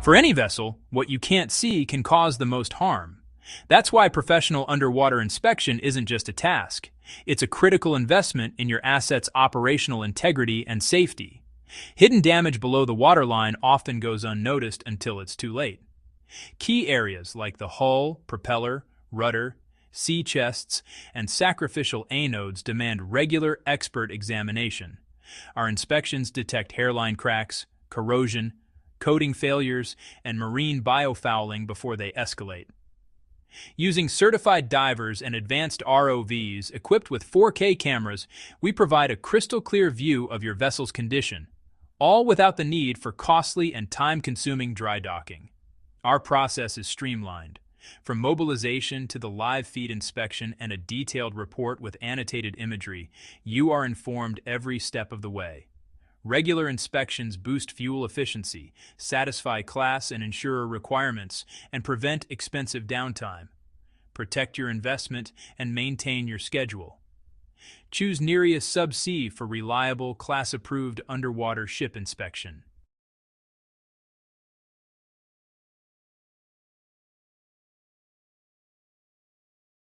For any vessel, what you can't see can cause the most harm. That's why professional underwater inspection isn't just a task. It's a critical investment in your asset's operational integrity and safety. Hidden damage below the waterline often goes unnoticed until it's too late. Key areas like the hull, propeller, rudder, sea chests, and sacrificial anodes demand regular expert examination. Our inspections detect hairline cracks, corrosion, coating failures, and marine biofouling before they escalate. Using certified divers and advanced ROVs equipped with 4K cameras, we provide a crystal-clear view of your vessel's condition, all without the need for costly and time-consuming dry docking. Our process is streamlined. From mobilization to the live feed inspection and a detailed report with annotated imagery, you are informed every step of the way. Regular inspections boost fuel efficiency, satisfy class and insurer requirements, and prevent expensive downtime. Protect your investment and maintain your schedule. Choose Nereus Subsea for reliable, class-approved underwater ship inspection.